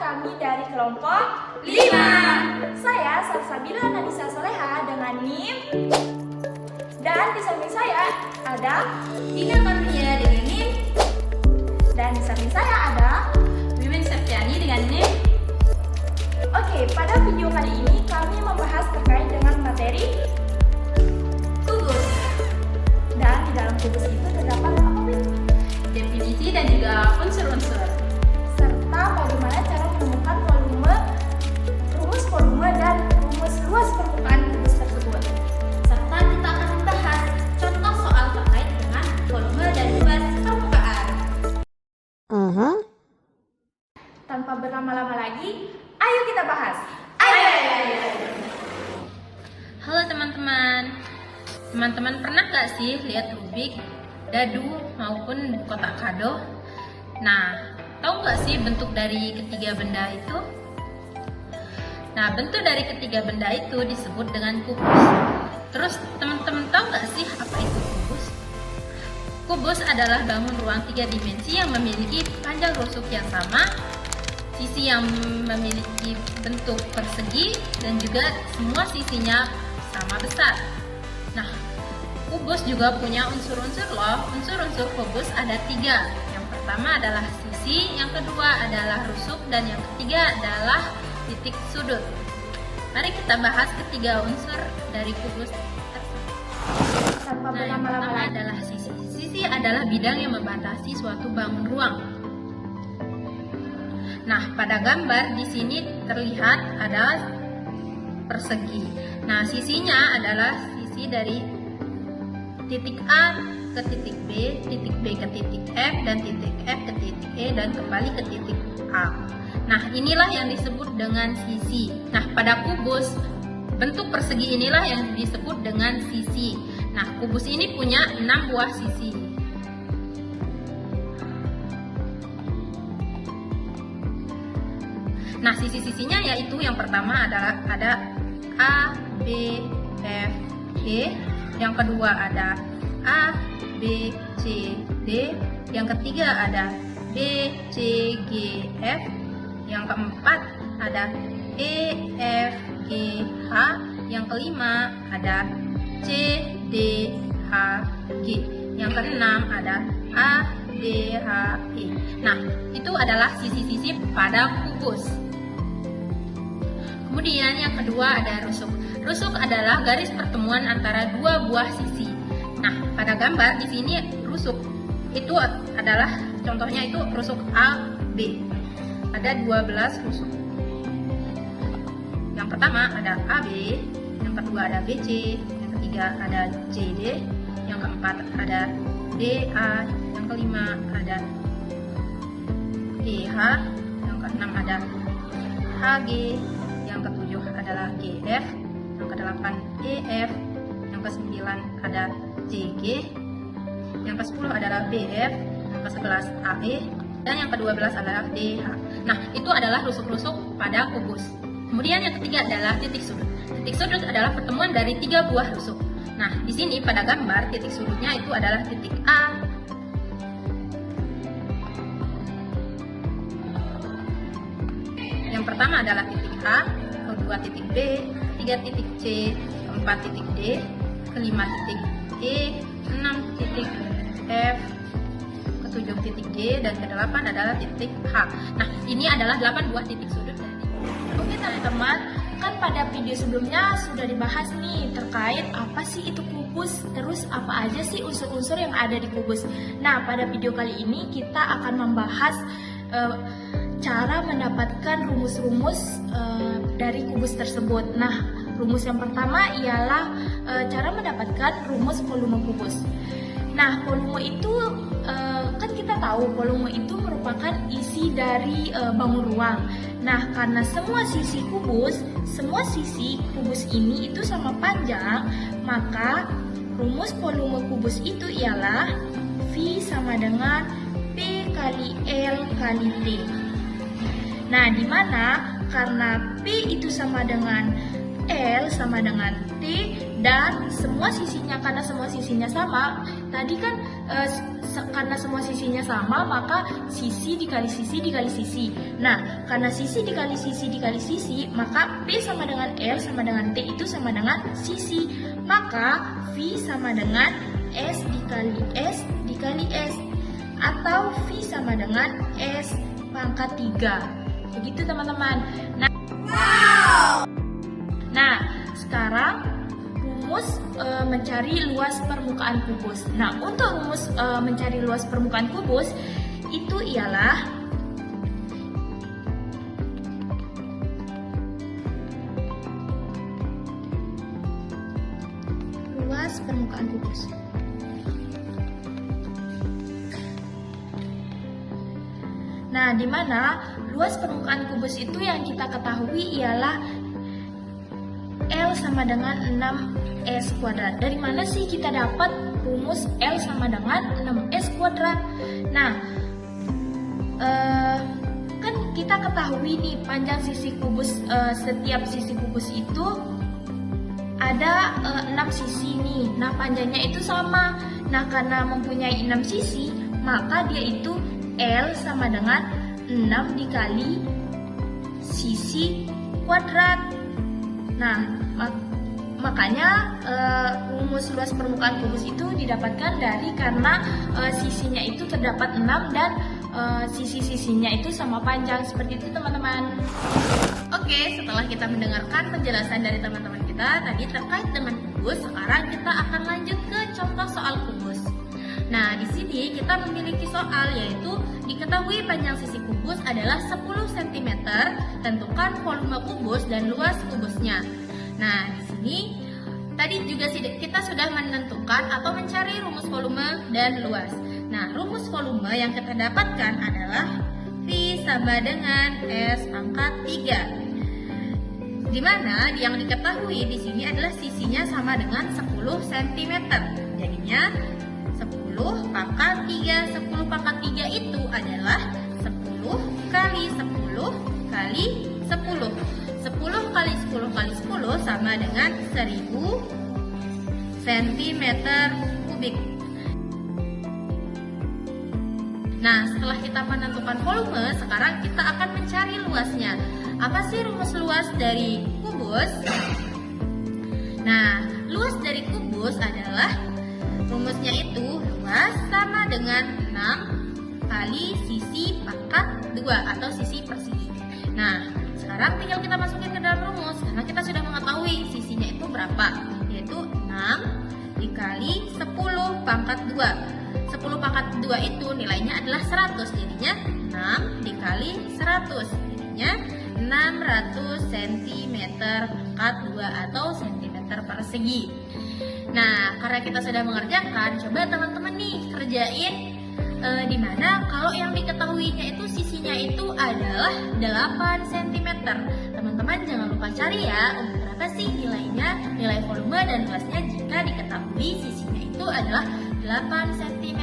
kami dari kelompok 5. Saya Salsabila Nadisa Soleha dengan NIM. Dan di samping saya ada Dina Karnia dengan NIM. Dan di samping saya ada Wiwin Septiani dengan NIM. Oke, pada video kali ini kami membahas terkait dengan materi Kubus, dan di dalam kubus itu terdapat apa, Win? definisi dan juga unsur-unsur. Serta bagaimana cara menemukan rumus volume dan rumus luas permukaan kubus tersebut. Serta kita akan membahas contoh soal terkait dengan volume dan luas permukaan. Tanpa berlama-lama lagi, ayo kita bahas. Halo teman-teman. Teman-teman pernah gak sih lihat rubik, dadu, maupun kotak kado? Nah, tahu gak sih bentuk dari ketiga benda itu? Nah, bentuk dari ketiga benda itu disebut dengan kubus. Terus teman-teman tahu gak sih apa itu kubus? Kubus adalah bangun ruang 3 dimensi yang memiliki panjang rusuk yang sama, sisi yang memiliki bentuk persegi, dan juga semua sisinya sama besar. Nah, kubus juga punya unsur-unsur loh. Unsur-unsur kubus ada 3. Yang pertama adalah sisi, yang kedua adalah rusuk, dan yang ketiga adalah titik sudut. Mari kita bahas ketiga unsur dari kubus tersebut. Tanpa Nah, yang berlama-lama pertama lagi. adalah sisi. Sisi adalah bidang yang membatasi suatu bangun ruang. Nah, pada gambar di sini terlihat ada persegi. Nah, sisinya adalah sisi dari titik A ke titik B ke titik F, dan titik F ke titik E, dan kembali ke titik A. Nah, inilah yang disebut dengan sisi. Nah, pada kubus, bentuk persegi inilah yang disebut dengan sisi. Nah, kubus ini punya 6 buah sisi. Nah, sisi-sisinya yaitu yang pertama adalah ada A, B, F, G. Yang kedua ada A, B, C, D. Yang ketiga ada B, C, G, F. Yang keempat ada E, F, G, H. Yang kelima ada C, D, H, G. Yang keenam ada A, D, H, E. Nah, itu adalah sisi-sisi pada kubus. Kemudian yang kedua ada rusuk. Rusuk adalah garis pertemuan antara 2 buah sisi. Nah, pada gambar di sini rusuk itu adalah contohnya itu rusuk A, B. Ada 12 rusuk. Yang pertama ada AB, yang kedua ada BC, yang ketiga ada CD, yang keempat ada DA, yang kelima ada EH, yang keenam ada HG, yang ketujuh adalah GF, yang kedelapan EF, yang kesembilan ada CG, yang ke-10 adalah BF, yang ke-11 AE, dan yang ke-12 adalah DH. Nah, itu adalah rusuk-rusuk pada kubus. Kemudian yang ketiga adalah titik sudut. Titik sudut adalah pertemuan dari 3 buah rusuk. Nah, di sini pada gambar titik sudutnya itu adalah titik A, yang pertama adalah titik A, kedua titik B, ketiga titik C, keempat titik D, kelima titik E, 6 titik F, ketujuh titik G, dan kedelapan adalah titik H. Nah, ini adalah 8 buah titik sudut dari. Oke teman-teman, kan pada video sebelumnya sudah dibahas nih terkait apa sih itu kubus, terus apa aja sih unsur-unsur yang ada di kubus. Nah, pada video kali ini kita akan membahas cara mendapatkan rumus-rumus dari kubus tersebut. Nah, rumus yang pertama ialah cara mendapatkan rumus volume kubus. Nah, volume itu kan kita tahu volume itu merupakan isi dari bangun ruang. Nah, karena semua sisi kubus ini itu sama panjang, maka rumus volume kubus itu ialah V sama dengan P kali L kali T. Nah, di mana karena P itu sama dengan L sama dengan T dan semua sisinya, karena semua sisinya sama, tadi kan karena semua sisinya sama, maka sisi dikali sisi dikali sisi. Nah, karena sisi dikali sisi dikali sisi, maka P sama dengan L sama dengan T itu sama dengan sisi. Maka V sama dengan S dikali S. Atau V sama dengan S pangkat 3. Begitu teman-teman. Nah, sekarang rumus mencari luas permukaan kubus. Nah, untuk rumus mencari luas permukaan kubus itu ialah luas permukaan kubus. Nah, di mana luas permukaan kubus itu yang kita ketahui ialah L sama dengan 6S kuadrat. Dari mana sih kita dapat rumus L sama dengan 6S kuadrat? Nah, kan kita ketahui nih panjang sisi kubus, setiap sisi kubus itu ada 6 sisi nih. Nah, panjangnya itu sama. Nah, karena mempunyai 6 sisi, maka dia itu L sama dengan 6 dikali sisi kuadrat. Nah, makanya rumus luas permukaan kubus itu didapatkan dari karena sisinya itu terdapat 6 dan sisi-sisinya itu sama panjang. Seperti itu teman-teman. Oke, setelah kita mendengarkan penjelasan dari teman-teman kita tadi terkait dengan kubus, sekarang kita akan lanjut ke contoh soal kubus. Nah, di sini kita memiliki soal yaitu diketahui panjang sisi kubus adalah 10 cm, tentukan volume kubus dan luas kubusnya. Nah, di sini tadi juga kita sudah menentukan atau mencari rumus volume dan luas. Nah, rumus volume yang kita dapatkan adalah V sama dengan S pangkat 3. Di mana yang diketahui di sini adalah sisinya sama dengan 10 cm. Jadinya 10 pangkat 3. 10 pangkat 3 itu adalah 10 kali 10 kali 10. 10 kali 10 kali 10 sama dengan 1000 cm kubik. Nah, setelah kita menentukan volume, sekarang kita akan mencari luasnya. Apa sih rumus luas dari kubus? Nah, luas dari kubus adalah rumusnya itu luas sama dengan 6 kali sisi pangkat 2 atau sisi persegi. Nah, sekarang tinggal kita masukin ke dalam rumus karena kita sudah mengetahui sisinya itu berapa, yaitu 6 dikali 10 pangkat 2. 10 pangkat 2 itu nilainya adalah 100, jadinya 6 dikali 100, jadinya 600 cm pangkat 2 atau cm persegi. Nah, karena kita sudah mengerjakan, coba teman-teman nih kerjain dimana kalau yang diketahuinya itu sisinya itu adalah 8 cm. Teman-teman jangan lupa cari ya berapa sih nilainya, nilai volume dan luasnya jika diketahui sisinya itu adalah 8 cm.